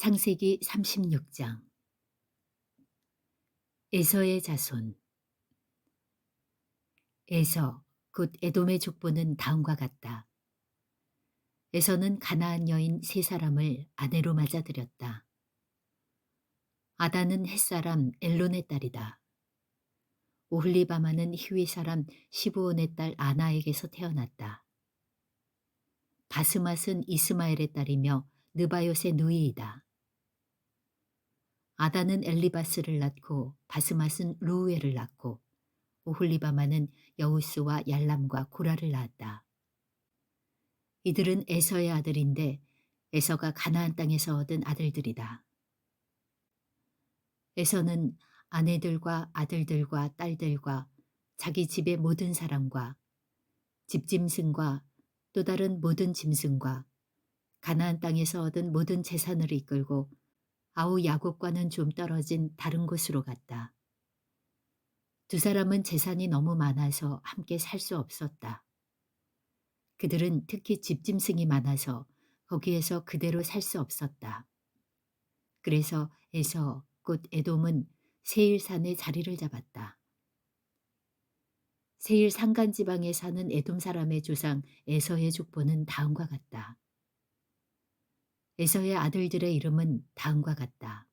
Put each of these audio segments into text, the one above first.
창세기 36장. 에서의 자손. 에서 곧 에돔의 족보는 다음과 같다. 에서는 가나안 여인 세 사람을 아내로 맞아들였다. 아다는 햇사람 엘론의 딸이다. 오홀리바마는 히위 사람 시브온의 딸 아나에게서 태어났다. 바스맛은 이스마엘의 딸이며 느바요의 누이이다. 아다는 엘리바스를 낳고 바스맛은 루우엘을 낳고 오홀리바마는 여우스와 얄람과 고라를 낳았다. 이들은 에서의 아들인데 에서가 가나안 땅에서 얻은 아들들이다. 에서는 아내들과 아들들과 딸들과 자기 집의 모든 사람과 집짐승과 또 다른 모든 짐승과 가나안 땅에서 얻은 모든 재산을 이끌고 아우 야곱과는 좀 떨어진 다른 곳으로 갔다. 두 사람은 재산이 너무 많아서 함께 살 수 없었다. 그들은 특히 집짐승이 많아서 거기에서 그대로 살 수 없었다. 그래서 에서 곧 에돔은 세일산에 자리를 잡았다. 세일 산간지방에 사는 에돔 사람의 조상 에서의 족보는 다음과 같다. 에서의 아들들의 이름은 다음과 같다.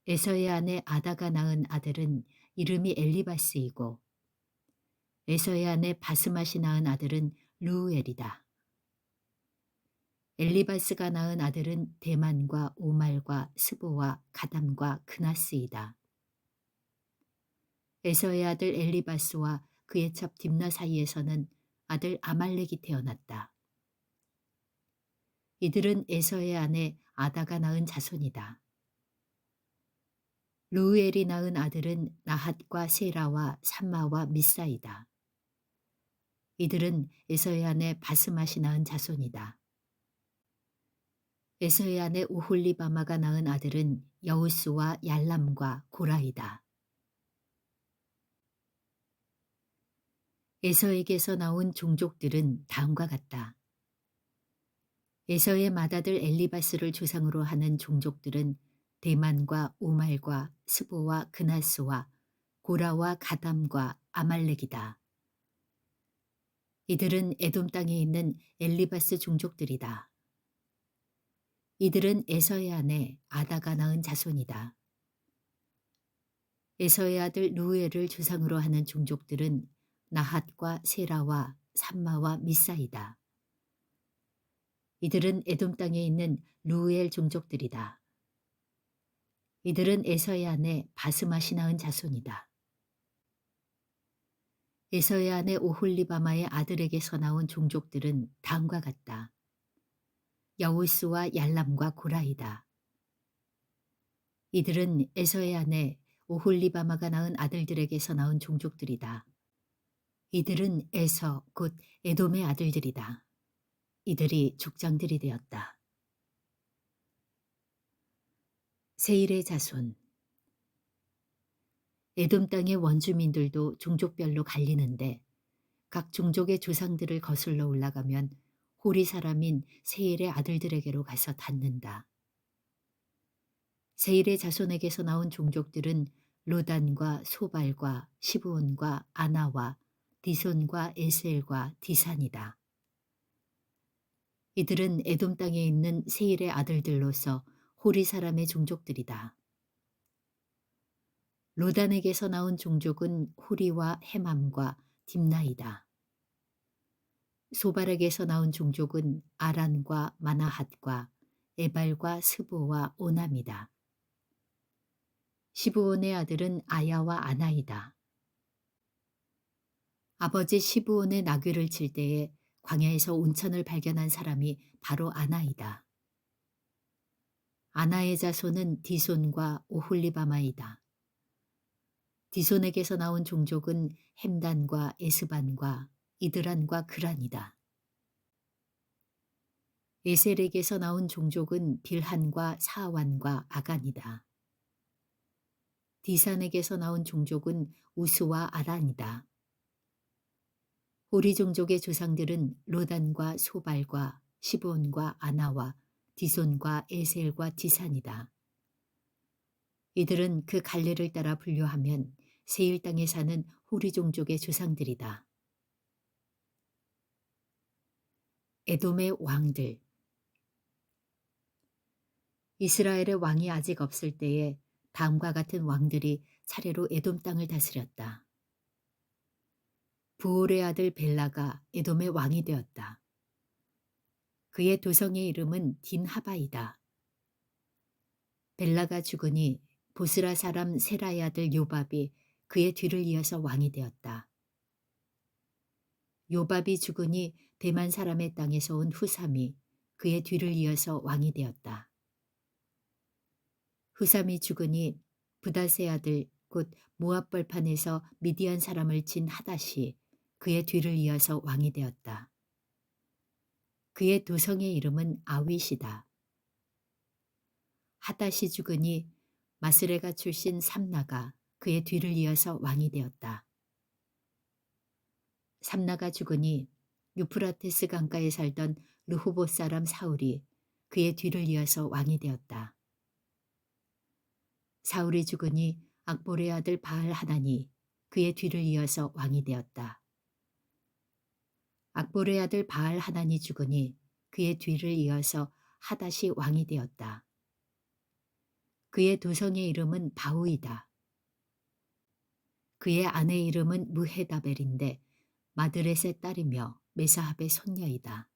에서의 아내 아다가 낳은 아들은 이름이 엘리바스이고 에서의 아내 바스맛이 낳은 아들은 루우엘이다. 엘리바스가 낳은 아들은 대만과 오말과 스보와 가담과 그나스이다. 에서의 아들 엘리바스와 그의 첩 딥나 사이에서는 아들 아말렉이 태어났다. 이들은 에서의 아내 아다가 낳은 자손이다. 루우엘이 낳은 아들은 나핫과 세라와 삼마와 미사이다. 이들은 에서의 아내 바스맛이 낳은 자손이다. 에서의 아내 오홀리바마가 낳은 아들은 여우스와 얄람과 고라이다. 에서에게서 나온 종족들은 다음과 같다. 에서의 맏아들 엘리바스를 조상으로 하는 종족들은 대만과 오말과 스보와 그나스와 고라와 가담과 아말렉이다. 이들은 에돔 땅에 있는 엘리바스 종족들이다. 이들은 에서의 아내 아다가 낳은 자손이다. 에서의 아들 루엘을 조상으로 하는 종족들은 나핫과 세라와 삼마와 미사이다. 이들은 에돔 땅에 있는 루엘 종족들이다. 이들은 에서의 아내 바스맛이 낳은 자손이다. 에서의 아내 오홀리바마의 아들에게서 나온 종족들은 다음과 같다. 여우스와 얄람과 고라이다. 이들은 에서의 아내 오홀리바마가 낳은 아들들에게서 나온 종족들이다. 이들은 에서 곧 에돔의 아들들이다. 이들이 족장들이 되었다. 세일의 자손. 에돔 땅의 원주민들도 종족별로 갈리는데 각 종족의 조상들을 거슬러 올라가면 호리 사람인 세일의 아들들에게로 가서 닿는다. 세일의 자손에게서 나온 종족들은 로단과 소발과 시브온과 아나와 디손과 에셀과 디산이다. 이들은 에돔 땅에 있는 세일의 아들들로서 호리 사람의 종족들이다. 로단에게서 나온 종족은 호리와 헤맘과 딥나이다. 소발에게서 나온 종족은 아란과 마나핫과 에발과 스보와 오남이다. 시브온의 아들은 아야와 아나이다. 아버지 시브온의 나귀를 칠 때에 광야에서 온천을 발견한 사람이 바로 아나이다. 아나의 자손은 디손과 오홀리바마이다. 디손에게서 나온 종족은 햄단과 에스반과 이드란과 그란이다. 에셀에게서 나온 종족은 빌한과 사완과 아간이다. 디산에게서 나온 종족은 우스와 아란이다. 호리 종족의 조상들은 로단과 소발과 시브온과 아나와 디손과 에셀과 디산이다. 이들은 그 갈래를 따라 분류하면 세일 땅에 사는 호리 종족의 조상들이다. 에돔의 왕들. 이스라엘의 왕이 아직 없을 때에 다음과 같은 왕들이 차례로 에돔 땅을 다스렸다. 부올의 아들 벨라가 에돔의 왕이 되었다. 그의 도성의 이름은 딘하바이다. 벨라가 죽으니 보스라 사람 세라의 아들 요밥이 그의 뒤를 이어서 왕이 되었다. 요밥이 죽으니 대만 사람의 땅에서 온 후삼이 그의 뒤를 이어서 왕이 되었다. 후삼이 죽으니 브닷의 아들 곧 모압 벌판에서 미디안 사람을 친 하닷이 그의 뒤를 이어서 왕이 되었다. 그의 도성의 이름은 아윗이다. 하닷이 죽으니 마스레가 출신 삼나가 그의 뒤를 이어서 왕이 되었다. 삼나가 죽으니 유프라테스 강가에 살던 르호봇 사람 사울이 그의 뒤를 이어서 왕이 되었다. 사울이 죽으니 악볼의 아들 바알 하나니 그의 뒤를 이어서 왕이 되었다. 악볼의 아들 바알 하나니 죽으니 그의 뒤를 이어서 하닷이 왕이 되었다. 그의 도성의 이름은 바우이다. 그의 아내 이름은 무헤다벨인데 마드렛의 딸이며 메사합의 손녀이다.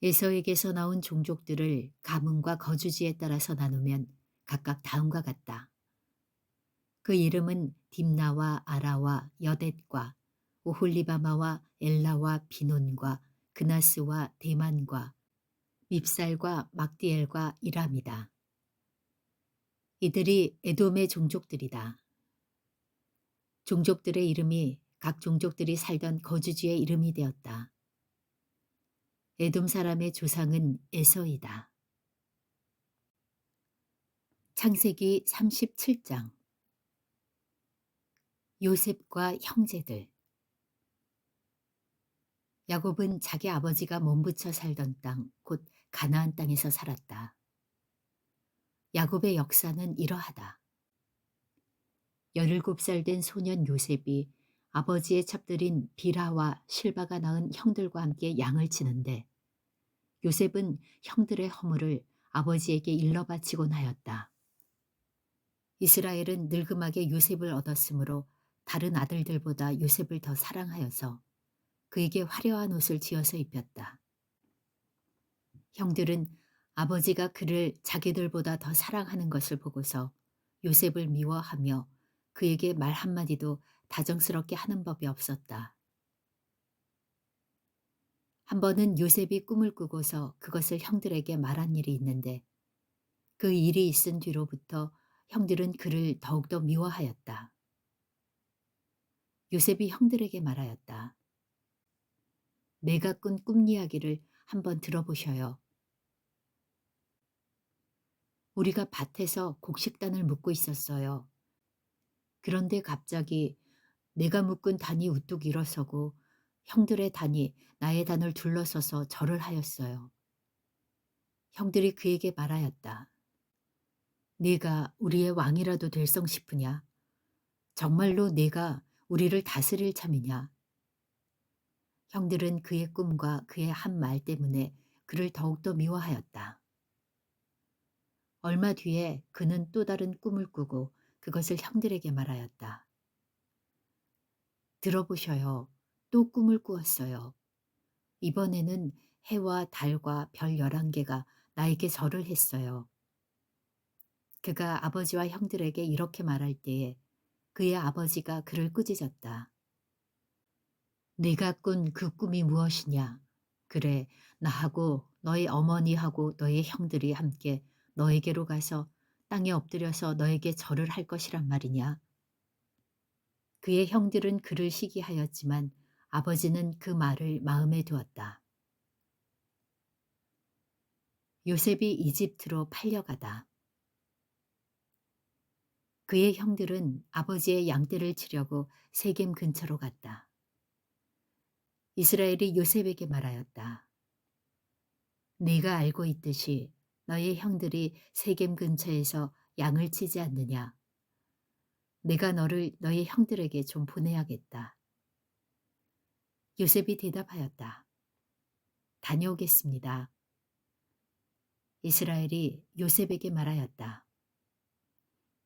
에서에게서 나온 종족들을 가문과 거주지에 따라서 나누면 각각 다음과 같다. 그 이름은 딥나와 아라와 여댓과 오홀리바마와 엘라와 비논과 그나스와 대만과 밉살과 막디엘과 이람이다. 이들이 에돔의 종족들이다. 종족들의 이름이 각 종족들이 살던 거주지의 이름이 되었다. 에돔 사람의 조상은 에서이다. 창세기 37장. 요셉과 형제들. 야곱은 자기 아버지가 몸부쳐 살던 땅, 곧 가나안 땅에서 살았다. 야곱의 역사는 이러하다. 17살 된 소년 요셉이 아버지의 첩들인 비라와 실바가 낳은 형들과 함께 양을 치는데 요셉은 형들의 허물을 아버지에게 일러 바치곤 하였다. 이스라엘은 늙음하게 요셉을 얻었으므로 다른 아들들보다 요셉을 더 사랑하여서 그에게 화려한 옷을 지어서 입혔다. 형들은 아버지가 그를 자기들보다 더 사랑하는 것을 보고서 요셉을 미워하며 그에게 말 한마디도 다정스럽게 하는 법이 없었다. 한 번은 요셉이 꿈을 꾸고서 그것을 형들에게 말한 일이 있는데 그 일이 있은 뒤로부터 형들은 그를 더욱더 미워하였다. 요셉이 형들에게 말하였다. 내가 꾼 꿈 이야기를 한번 들어보셔요. 우리가 밭에서 곡식단을 묶고 있었어요. 그런데 갑자기 내가 묶은 단이 우뚝 일어서고 형들의 단이 나의 단을 둘러서서 절을 하였어요. 형들이 그에게 말하였다. 네가 우리의 왕이라도 될성 싶으냐? 정말로 네가 우리를 다스릴 참이냐? 형들은 그의 꿈과 그의 한 말 때문에 그를 더욱더 미워하였다. 얼마 뒤에 그는 또 다른 꿈을 꾸고 그것을 형들에게 말하였다. 들어보셔요. 또 꿈을 꾸었어요. 이번에는 해와 달과 별 11개가 나에게 절을 했어요. 그가 아버지와 형들에게 이렇게 말할 때에 그의 아버지가 그를 꾸짖었다. 네가 꾼 그 꿈이 무엇이냐? 그래, 나하고 너의 어머니하고 너의 형들이 함께 너에게로 가서 땅에 엎드려서 너에게 절을 할 것이란 말이냐? 그의 형들은 그를 시기하였지만 아버지는 그 말을 마음에 두었다. 요셉이 이집트로 팔려가다. 그의 형들은 아버지의 양떼를 치려고 세겜 근처로 갔다. 이스라엘이 요셉에게 말하였다. 네가 알고 있듯이 너의 형들이 세겜 근처에서 양을 치지 않느냐. 내가 너를 너의 형들에게 좀 보내야겠다. 요셉이 대답하였다. 다녀오겠습니다. 이스라엘이 요셉에게 말하였다.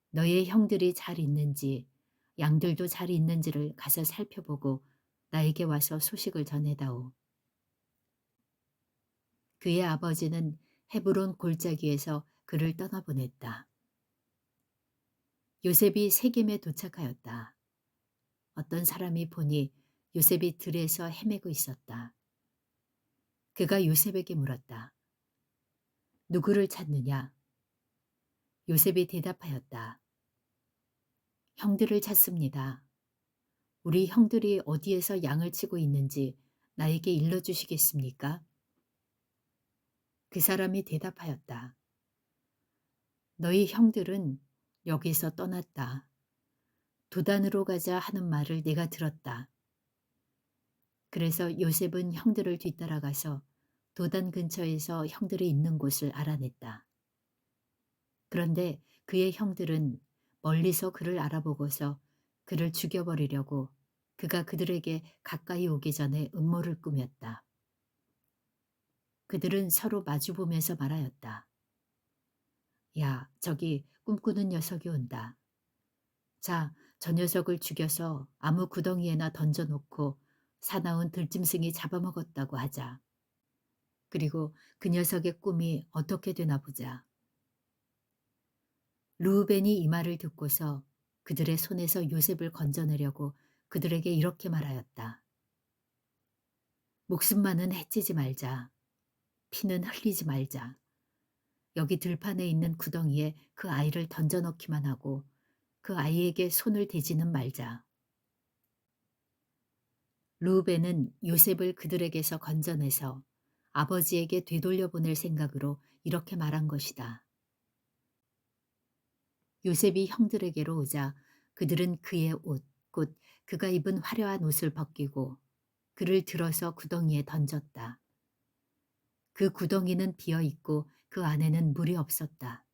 너의 형들이 잘 있는지 양들도 잘 있는지를 가서 살펴보고 나에게 와서 소식을 전해다오. 그의 아버지는 헤브론 골짜기에서 그를 떠나보냈다. 요셉이 세겜에 도착하였다. 어떤 사람이 보니 요셉이 들에서 헤매고 있었다. 그가 요셉에게 물었다. 누구를 찾느냐? 요셉이 대답하였다. 형들을 찾습니다. 우리 형들이 어디에서 양을 치고 있는지 나에게 일러주시겠습니까? 그 사람이 대답하였다. 너희 형들은 여기서 떠났다. 도단으로 가자 하는 말을 내가 들었다. 그래서 요셉은 형들을 뒤따라가서 도단 근처에서 형들이 있는 곳을 알아냈다. 그런데 그의 형들은 멀리서 그를 알아보고서 그를 죽여버리려고 그가 그들에게 가까이 오기 전에 음모를 꾸몄다. 그들은 서로 마주보면서 말하였다. 야, 저기 꿈꾸는 녀석이 온다. 자, 저 녀석을 죽여서 아무 구덩이에나 던져놓고 사나운 들짐승이 잡아먹었다고 하자. 그리고 그 녀석의 꿈이 어떻게 되나 보자. 르우벤이 이 말을 듣고서 그들의 손에서 요셉을 건져내려고 그들에게 이렇게 말하였다. 목숨만은 해치지 말자. 피는 흘리지 말자. 여기 들판에 있는 구덩이에 그 아이를 던져넣기만 하고 그 아이에게 손을 대지는 말자. 르우벤은 요셉을 그들에게서 건져내서 아버지에게 되돌려 보낼 생각으로 이렇게 말한 것이다. 요셉이 형들에게로 오자 그들은 그의 옷, 곧 그가 입은 화려한 옷을 벗기고 그를 들어서 구덩이에 던졌다. 그 구덩이는 비어 있고 그 안에는 물이 없었다.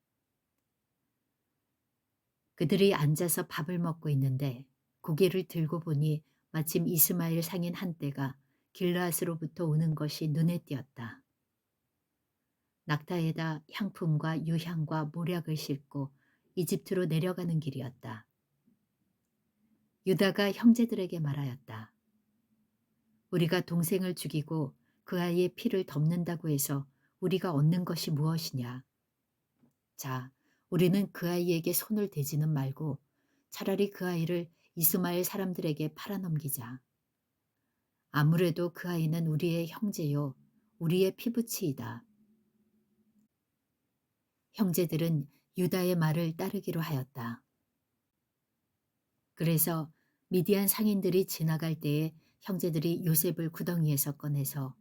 그들이 앉아서 밥을 먹고 있는데 고개를 들고 보니 마침 이스마엘 상인 한 떼가 길르앗으로부터 오는 것이 눈에 띄었다. 낙타에다 향품과 유향과 모략을 싣고 이집트로 내려가는 길이었다. 유다가 형제들에게 말하였다. 우리가 동생을 죽이고 그 아이의 피를 덮는다고 해서 우리가 얻는 것이 무엇이냐. 자, 우리는 그 아이에게 손을 대지는 말고 차라리 그 아이를 이스마엘 사람들에게 팔아넘기자. 아무래도 그 아이는 우리의 형제요, 우리의 피부치이다. 형제들은 유다의 말을 따르기로 하였다. 그래서 미디안 상인들이 지나갈 때에 형제들이 요셉을 구덩이에서 꺼내서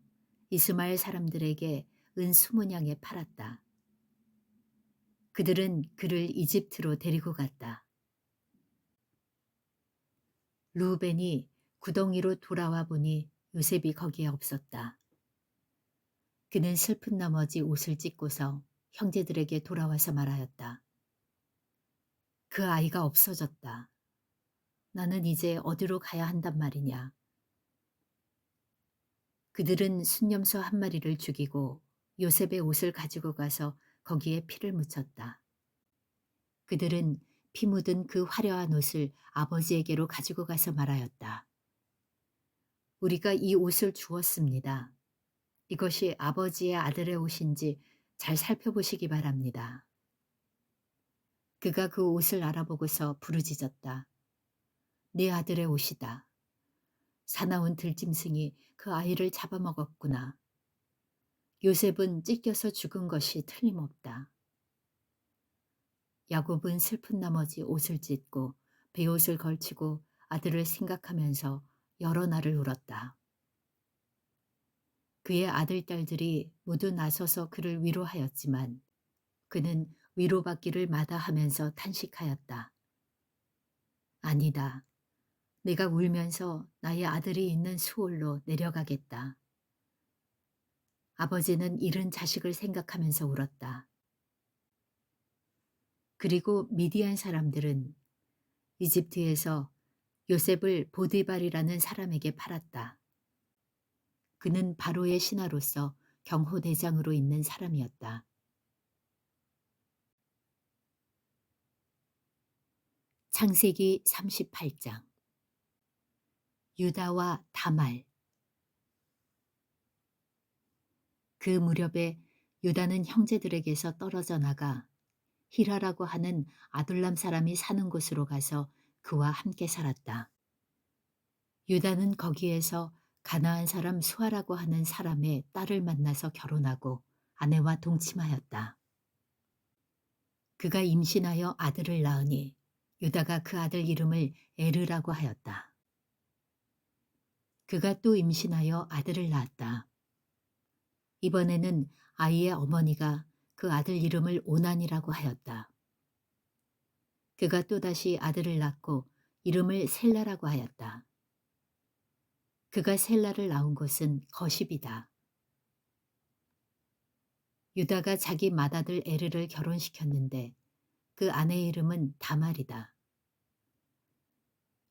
이스마엘 사람들에게 은 20냥에 팔았다. 그들은 그를 이집트로 데리고 갔다. 루벤이 구덩이로 돌아와 보니 요셉이 거기에 없었다. 그는 슬픈 나머지 옷을 찢고서 형제들에게 돌아와서 말하였다. 그 아이가 없어졌다. 나는 이제 어디로 가야 한단 말이냐. 그들은 순념소 한 마리를 죽이고 요셉의 옷을 가지고 가서 거기에 피를 묻혔다. 그들은 피 묻은 그 화려한 옷을 아버지에게로 가지고 가서 말하였다. 우리가 이 옷을 주었습니다. 이것이 아버지의 아들의 옷인지 잘 살펴보시기 바랍니다. 그가 그 옷을 알아보고서 부르짖었다. 네 아들의 옷이다. 사나운 들짐승이 그 아이를 잡아먹었구나. 요셉은 찢겨서 죽은 것이 틀림없다. 야곱은 슬픈 나머지 옷을 찢고 베옷을 걸치고 아들을 생각하면서 여러 날을 울었다. 그의 아들, 딸들이 모두 나서서 그를 위로하였지만 그는 위로받기를 마다하면서 탄식하였다. 아니다. 내가 울면서 나의 아들이 있는 수올로 내려가겠다. 아버지는 잃은 자식을 생각하면서 울었다. 그리고 미디안 사람들은 이집트에서 요셉을 보디발이라는 사람에게 팔았다. 그는 바로의 신하로서 경호대장으로 있는 사람이었다. 창세기 38장. 유다와 다말. 그 무렵에 유다는 형제들에게서 떨어져 나가 히라라고 하는 아둘람 사람이 사는 곳으로 가서 그와 함께 살았다. 유다는 거기에서 가나안 사람 수아라고 하는 사람의 딸을 만나서 결혼하고 아내와 동침하였다. 그가 임신하여 아들을 낳으니 유다가 그 아들 이름을 에르라고 하였다. 그가 또 임신하여 아들을 낳았다. 이번에는 아이의 어머니가 그 아들 이름을 오난이라고 하였다. 그가 또다시 아들을 낳고 이름을 셀라라고 하였다. 그가 셀라를 낳은 곳은 거십이다. 유다가 자기 맏아들 에르를 결혼시켰는데 그 아내의 이름은 다말이다.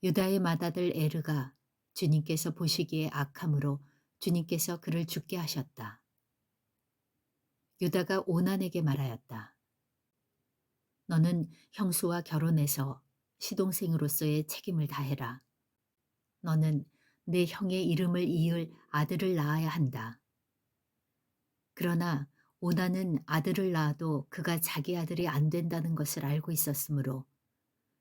유다의 맏아들 에르가 주님께서 보시기에 악함으로 주님께서 그를 죽게 하셨다. 유다가 오난에게 말하였다. 너는 형수와 결혼해서 시동생으로서의 책임을 다해라. 너는 내 형의 이름을 이을 아들을 낳아야 한다. 그러나 오난은 아들을 낳아도 그가 자기 아들이 안 된다는 것을 알고 있었으므로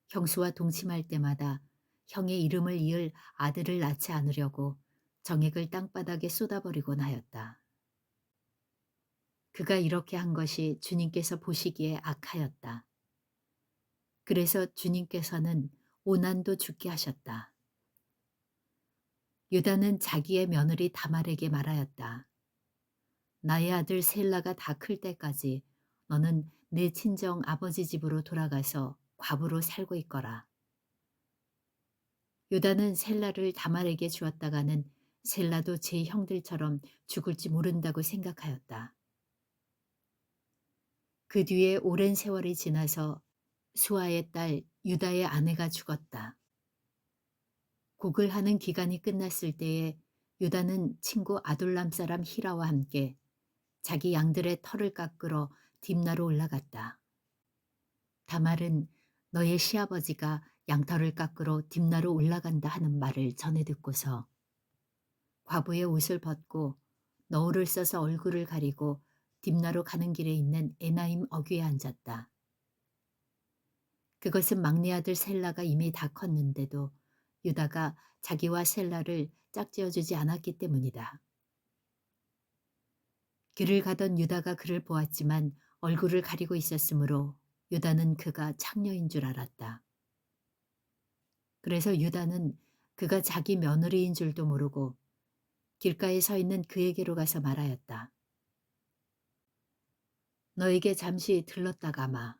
형수와 동침할 때마다 형의 이름을 이을 아들을 낳지 않으려고 정액을 땅바닥에 쏟아버리곤 하였다. 그가 이렇게 한 것이 주님께서 보시기에 악하였다. 그래서 주님께서는 오난도 죽게 하셨다. 유다는 자기의 며느리 다말에게 말하였다. 나의 아들 셀라가 다 클 때까지 너는 내 친정 아버지 집으로 돌아가서 과부로 살고 있거라. 유다는 셀라를 다말에게 주었다가는 셀라도 제 형들처럼 죽을지 모른다고 생각하였다. 그 뒤에 오랜 세월이 지나서 수아의 딸 유다의 아내가 죽었다. 곡을 하는 기간이 끝났을 때에 유다는 친구 아둘람 사람 히라와 함께 자기 양들의 털을 깎으러 딥나로 올라갔다. 다말은 너의 시아버지가 양털을 깎으러 딥나로 올라간다 하는 말을 전해 듣고서 과부의 옷을 벗고 너울을 써서 얼굴을 가리고 딥나로 가는 길에 있는 에나임 어귀에 앉았다. 그것은 막내 아들 셀라가 이미 다 컸는데도 유다가 자기와 셀라를 짝지어주지 않았기 때문이다. 길을 가던 유다가 그를 보았지만 얼굴을 가리고 있었으므로 유다는 그가 창녀인 줄 알았다. 그래서 유다는 그가 자기 며느리인 줄도 모르고 길가에 서 있는 그에게로 가서 말하였다. 너에게 잠시 들렀다 가마.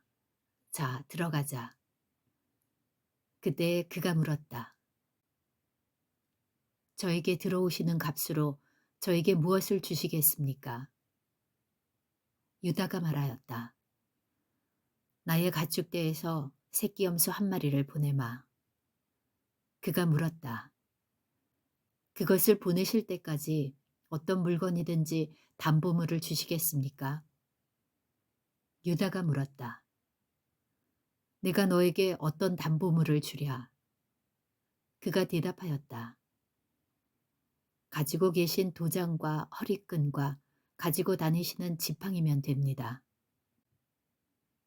자, 들어가자. 그때 그가 물었다. 저에게 들어오시는 값으로 저에게 무엇을 주시겠습니까? 유다가 말하였다. 나의 가축대에서 새끼 염소 한 마리를 보내마. 그가 물었다. 그것을 보내실 때까지 어떤 물건이든지 담보물을 주시겠습니까? 유다가 물었다. 내가 너에게 어떤 담보물을 주랴? 그가 대답하였다. 가지고 계신 도장과 허리끈과 가지고 다니시는 지팡이면 됩니다.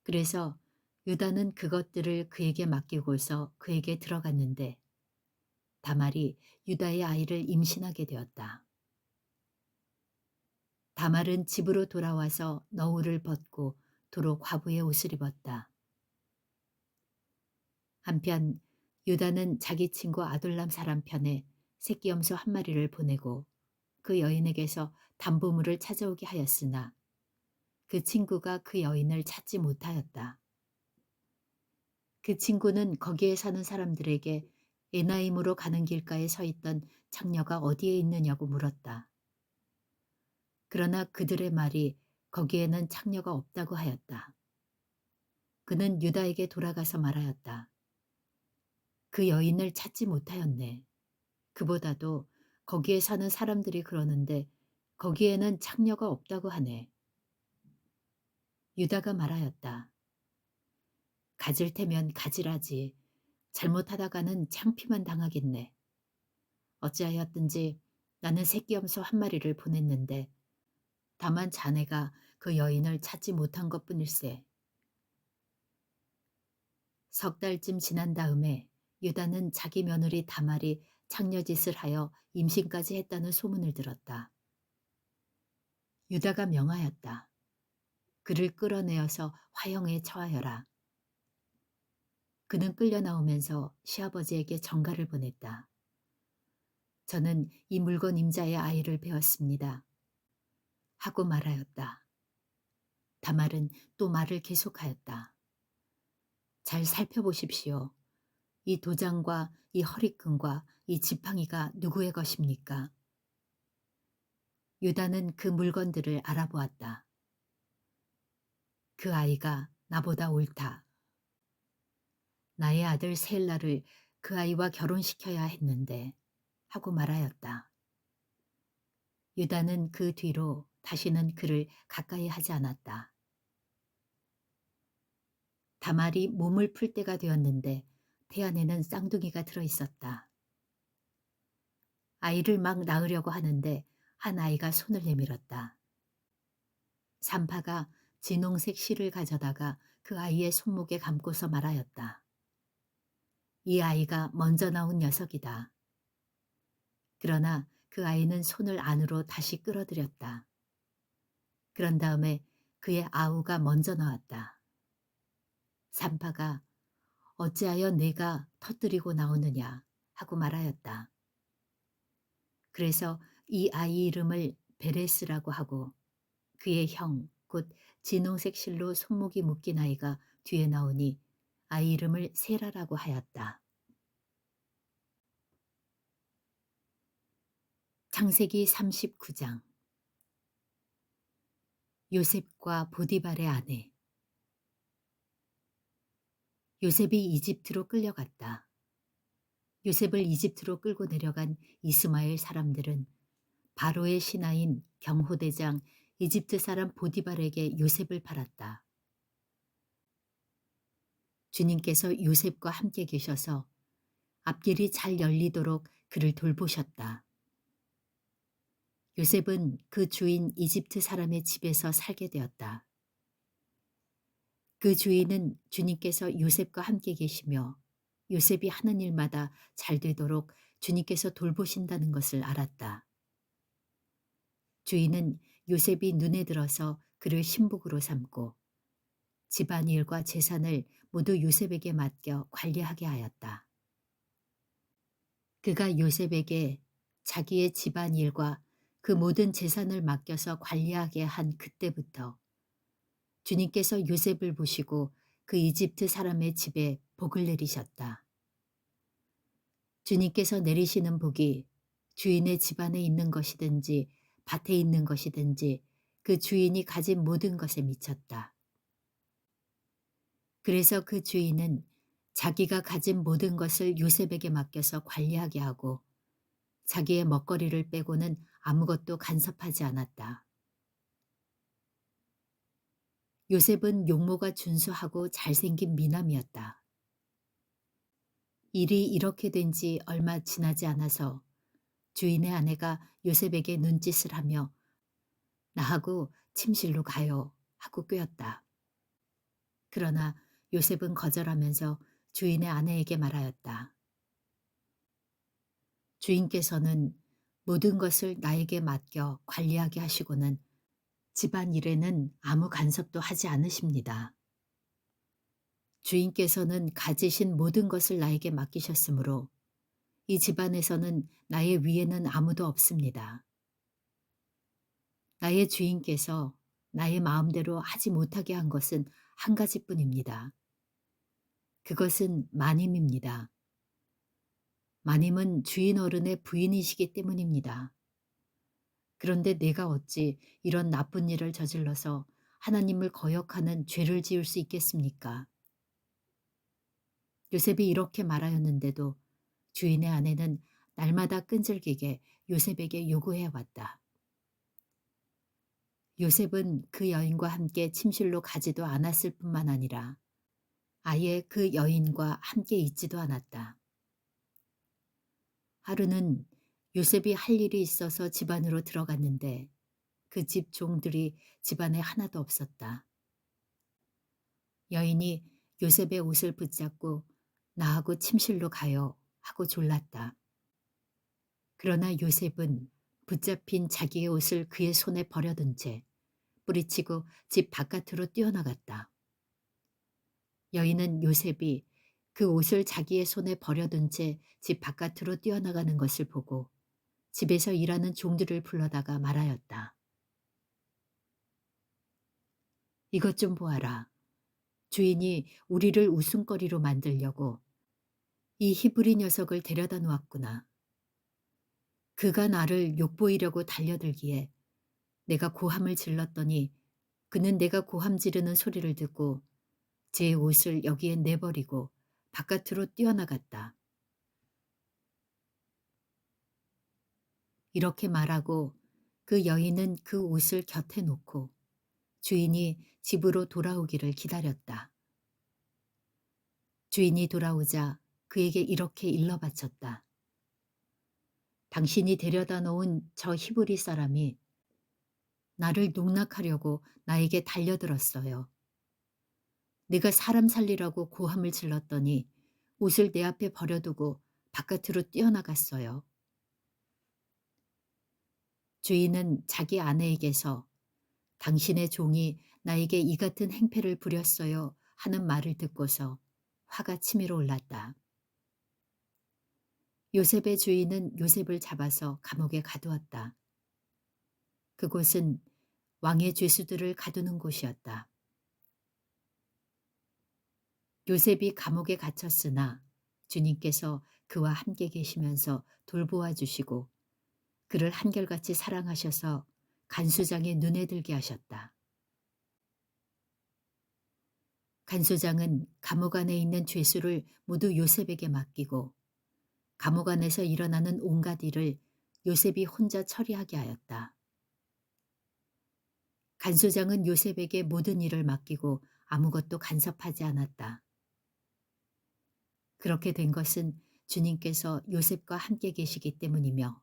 그래서 유다는 그것들을 그에게 맡기고서 그에게 들어갔는데 다말이 유다의 아이를 임신하게 되었다. 다말은 집으로 돌아와서 너울을 벗고 도로 과부의 옷을 입었다. 한편 유다는 자기 친구 아둘람 사람 편에 새끼 염소 한 마리를 보내고 그 여인에게서 담보물을 찾아오게 하였으나 그 친구가 그 여인을 찾지 못하였다. 그 친구는 거기에 사는 사람들에게 에나임으로 가는 길가에 서 있던 창녀가 어디에 있느냐고 물었다. 그러나 그들의 말이 거기에는 창녀가 없다고 하였다. 그는 유다에게 돌아가서 말하였다. 그 여인을 찾지 못하였네. 그보다도 거기에 사는 사람들이 그러는데 거기에는 창녀가 없다고 하네. 유다가 말하였다. 가질 테면 가지라지. 잘못하다가는 창피만 당하겠네. 어찌하였든지 나는 새끼염소 한 마리를 보냈는데 다만 자네가 그 여인을 찾지 못한 것뿐일세. 석 달쯤 지난 다음에 유다는 자기 며느리 다말이 창녀짓을 하여 임신까지 했다는 소문을 들었다. 유다가 명하였다. 그를 끌어내어서 화형에 처하여라. 그는 끌려 나오면서 시아버지에게 전가를 보냈다. 저는 이 물건 임자의 아이를 배웠습니다. 하고 말하였다. 다말은 또 말을 계속하였다. 잘 살펴보십시오. 이 도장과 이 허리끈과 이 지팡이가 누구의 것입니까? 유다는 그 물건들을 알아보았다. 그 아이가 나보다 옳다. 나의 아들 세일라를 그 아이와 결혼시켜야 했는데 하고 말하였다. 유다는 그 뒤로 다시는 그를 가까이 하지 않았다. 다말이 몸을 풀 때가 되었는데 태 안에는 쌍둥이가 들어있었다. 아이를 막 낳으려고 하는데 한 아이가 손을 내밀었다. 산파가 진홍색 실을 가져다가 그 아이의 손목에 감고서 말하였다. 이 아이가 먼저 나온 녀석이다. 그러나 그 아이는 손을 안으로 다시 끌어들였다. 그런 다음에 그의 아우가 먼저 나왔다. 산파가 어찌하여 내가 터뜨리고 나오느냐 하고 말하였다. 그래서 이 아이 이름을 베레스라고 하고 그의 형, 곧 진홍색 실로 손목이 묶인 아이가 뒤에 나오니 아이 이름을 세라라고 하였다. 창세기 39장. 요셉과 보디발의 아내. 요셉이 이집트로 끌려갔다. 요셉을 이집트로 끌고 내려간 이스마엘 사람들은 바로의 신하인 경호대장 이집트 사람 보디발에게 요셉을 팔았다. 주님께서 요셉과 함께 계셔서 앞길이 잘 열리도록 그를 돌보셨다. 요셉은 그 주인 이집트 사람의 집에서 살게 되었다. 그 주인은 주님께서 요셉과 함께 계시며 요셉이 하는 일마다 잘 되도록 주님께서 돌보신다는 것을 알았다. 주인은 요셉이 눈에 들어서 그를 신복으로 삼고 집안일과 재산을 모두 요셉에게 맡겨 관리하게 하였다. 그가 요셉에게 자기의 집안일과 그 모든 재산을 맡겨서 관리하게 한 그때부터 주님께서 요셉을 보시고 그 이집트 사람의 집에 복을 내리셨다. 주님께서 내리시는 복이 주인의 집안에 있는 것이든지 밭에 있는 것이든지 그 주인이 가진 모든 것에 미쳤다. 그래서 그 주인은 자기가 가진 모든 것을 요셉에게 맡겨서 관리하게 하고 자기의 먹거리를 빼고는 아무것도 간섭하지 않았다. 요셉은 용모가 준수하고 잘생긴 미남이었다. 일이 이렇게 된 지 얼마 지나지 않아서 주인의 아내가 요셉에게 눈짓을 하며 나하고 침실로 가요 하고 꾀었다. 그러나 요셉은 거절하면서 주인의 아내에게 말하였다. 주인께서는 모든 것을 나에게 맡겨 관리하게 하시고는 집안일에는 아무 간섭도 하지 않으십니다. 주인께서는 가지신 모든 것을 나에게 맡기셨으므로 이 집안에서는 나의 위에는 아무도 없습니다. 나의 주인께서 나의 마음대로 하지 못하게 한 것은 한 가지뿐입니다. 그것은 마님입니다. 마님은 주인 어른의 부인이시기 때문입니다. 그런데 내가 어찌 이런 나쁜 일을 저질러서 하나님을 거역하는 죄를 지을 수 있겠습니까? 요셉이 이렇게 말하였는데도 주인의 아내는 날마다 끈질기게 요셉에게 요구해 왔다. 요셉은 그 여인과 함께 침실로 가지도 않았을 뿐만 아니라 아예 그 여인과 함께 있지도 않았다. 하루는 요셉이 할 일이 있어서 집 안으로 들어갔는데 그 집 종들이 집 안에 하나도 없었다. 여인이 요셉의 옷을 붙잡고 나하고 침실로 가요 하고 졸랐다. 그러나 요셉은 붙잡힌 자기의 옷을 그의 손에 버려둔 채 뿌리치고 집 바깥으로 뛰어나갔다. 여인은 요셉이 그 옷을 자기의 손에 버려둔 채 집 바깥으로 뛰어나가는 것을 보고 집에서 일하는 종들을 불러다가 말하였다. 이것 좀 보아라. 주인이 우리를 웃음거리로 만들려고 이 히브리 녀석을 데려다 놓았구나. 그가 나를 욕보이려고 달려들기에 내가 고함을 질렀더니 그는 내가 고함 지르는 소리를 듣고 제 옷을 여기에 내버리고 바깥으로 뛰어나갔다. 이렇게 말하고 그 여인은 그 옷을 곁에 놓고 주인이 집으로 돌아오기를 기다렸다. 주인이 돌아오자 그에게 이렇게 일러 바쳤다. 당신이 데려다 놓은 저 히브리 사람이 나를 농락하려고 나에게 달려들었어요. 내가 사람 살리라고 고함을 질렀더니 옷을 내 앞에 버려두고 바깥으로 뛰어나갔어요. 주인은 자기 아내에게서 당신의 종이 나에게 이 같은 행패를 부렸어요 하는 말을 듣고서 화가 치밀어 올랐다. 요셉의 주인은 요셉을 잡아서 감옥에 가두었다. 그곳은 왕의 죄수들을 가두는 곳이었다. 요셉이 감옥에 갇혔으나 주님께서 그와 함께 계시면서 돌보아 주시고 그를 한결같이 사랑하셔서 간수장의 눈에 들게 하셨다. 간수장은 감옥 안에 있는 죄수를 모두 요셉에게 맡기고 감옥 안에서 일어나는 온갖 일을 요셉이 혼자 처리하게 하였다. 간수장은 요셉에게 모든 일을 맡기고 아무것도 간섭하지 않았다. 그렇게 된 것은 주님께서 요셉과 함께 계시기 때문이며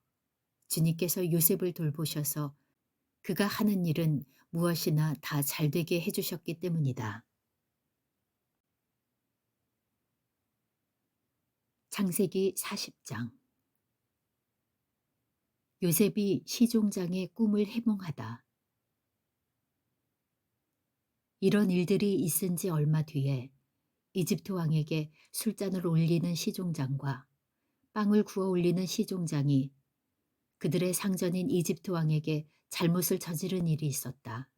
주님께서 요셉을 돌보셔서 그가 하는 일은 무엇이나 다 잘되게 해주셨기 때문이다. 창세기 40장. 요셉이 시종장의 꿈을 해몽하다. 이런 일들이 있은 지 얼마 뒤에 이집트 왕에게 술잔을 올리는 시종장과 빵을 구워 올리는 시종장이 그들의 상전인 이집트 왕에게 잘못을 저지른 일이 있었다.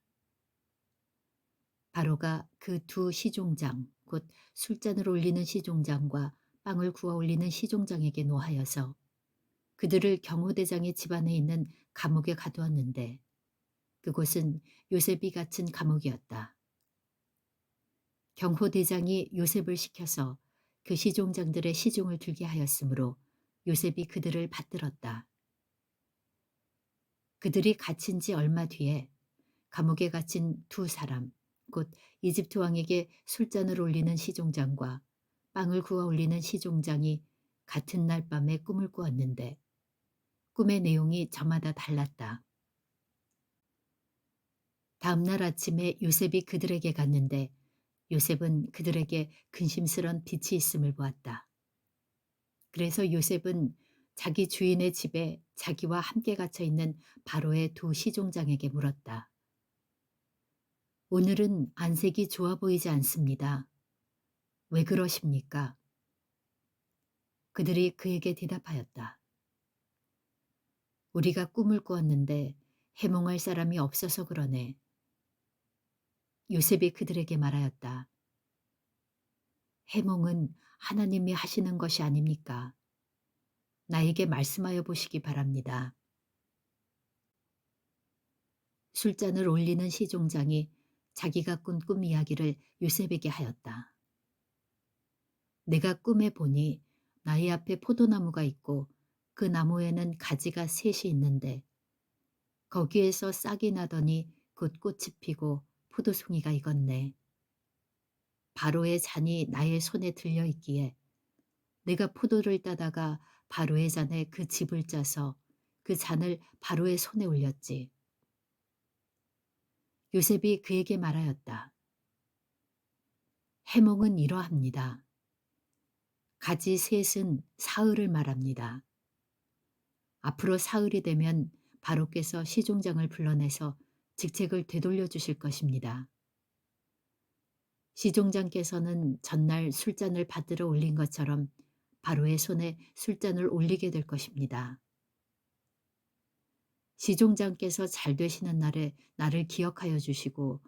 바로가 그 두 시종장, 곧 술잔을 올리는 시종장과 빵을 구워 올리는 시종장에게 노하여서 그들을 경호대장의 집안에 있는 감옥에 가두었는데 그곳은 요셉이 갇힌 감옥이었다. 경호대장이 요셉을 시켜서 그 시종장들의 시종을 들게 하였으므로 요셉이 그들을 받들었다. 그들이 갇힌 지 얼마 뒤에 감옥에 갇힌 두 사람, 곧 이집트 왕에게 술잔을 올리는 시종장과 빵을 구워 올리는 시종장이 같은 날 밤에 꿈을 꾸었는데 꿈의 내용이 저마다 달랐다. 다음 날 아침에 요셉이 그들에게 갔는데 요셉은 그들에게 근심스런 빛이 있음을 보았다. 그래서 요셉은 자기 주인의 집에 자기와 함께 갇혀 있는 바로의 두 시종장에게 물었다. 오늘은 안색이 좋아 보이지 않습니다. 왜 그러십니까? 그들이 그에게 대답하였다. 우리가 꿈을 꾸었는데 해몽할 사람이 없어서 그러네. 요셉이 그들에게 말하였다. 해몽은 하나님이 하시는 것이 아닙니까? 나에게 말씀하여 보시기 바랍니다. 술잔을 올리는 시종장이 자기가 꾼 꿈 이야기를 요셉에게 하였다. 내가 꿈에 보니 나의 앞에 포도나무가 있고 그 나무에는 가지가 셋이 있는데 거기에서 싹이 나더니 곧 꽃이 피고 포도송이가 익었네. 바로의 잔이 나의 손에 들려 있기에 내가 포도를 따다가 바로의 잔에 그 즙을 짜서 그 잔을 바로의 손에 올렸지. 요셉이 그에게 말하였다. 해몽은 이러합니다. 가지 셋은 사흘을 말합니다. 앞으로 사흘이 되면 바로께서 시종장을 불러내서 직책을 되돌려 주실 것입니다. 시종장께서는 전날 술잔을 받들어 올린 것처럼 바로의 손에 술잔을 올리게 될 것입니다. 시종장께서 잘 되시는 날에 나를 기억하여 주시고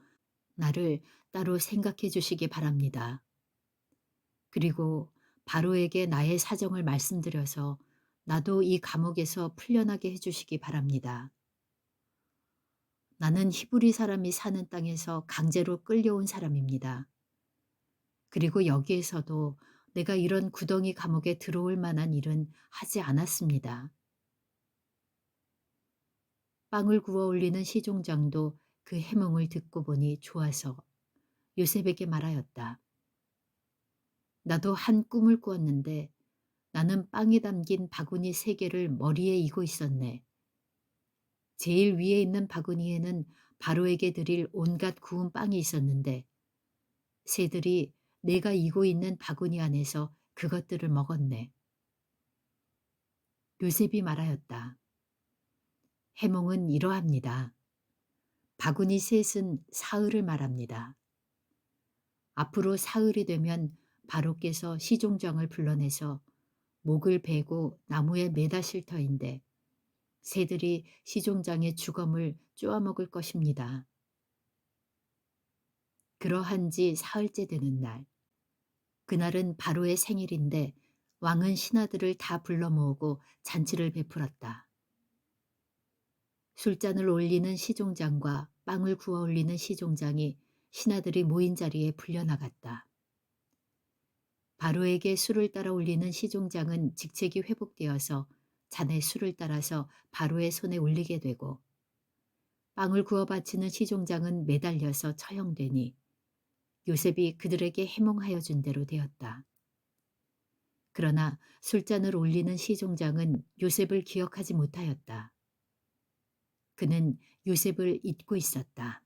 나를 따로 생각해 주시기 바랍니다. 그리고 바로에게 나의 사정을 말씀드려서 나도 이 감옥에서 풀려나게 해 주시기 바랍니다. 나는 히브리 사람이 사는 땅에서 강제로 끌려온 사람입니다. 그리고 여기에서도 내가 이런 구덩이 감옥에 들어올 만한 일은 하지 않았습니다. 빵을 구워 올리는 시종장도 그 해몽을 듣고 보니 좋아서 요셉에게 말하였다. 나도 한 꿈을 꾸었는데 나는 빵이 담긴 바구니 3개를 머리에 이고 있었네. 제일 위에 있는 바구니에는 바로에게 드릴 온갖 구운 빵이 있었는데 새들이 내가 이고 있는 바구니 안에서 그것들을 먹었네. 요셉이 말하였다. 해몽은 이러합니다. 바구니 셋은 사흘을 말합니다. 앞으로 사흘이 되면 바로께서 시종장을 불러내서 목을 베고 나무에 매다실 터인데 새들이 시종장의 주검을 쪼아먹을 것입니다. 그러한 지 사흘째 되는 날, 그날은 바로의 생일인데 왕은 신하들을 다 불러 모으고 잔치를 베풀었다. 술잔을 올리는 시종장과 빵을 구워 올리는 시종장이 신하들이 모인 자리에 불려나갔다. 바로에게 술을 따라 올리는 시종장은 직책이 회복되어서 잔에 술을 따라서 바로의 손에 올리게 되고 빵을 구워 바치는 시종장은 매달려서 처형되니 요셉이 그들에게 해몽하여 준 대로 되었다. 그러나 술잔을 올리는 시종장은 요셉을 기억하지 못하였다. 그는 요셉을 잊고 있었다.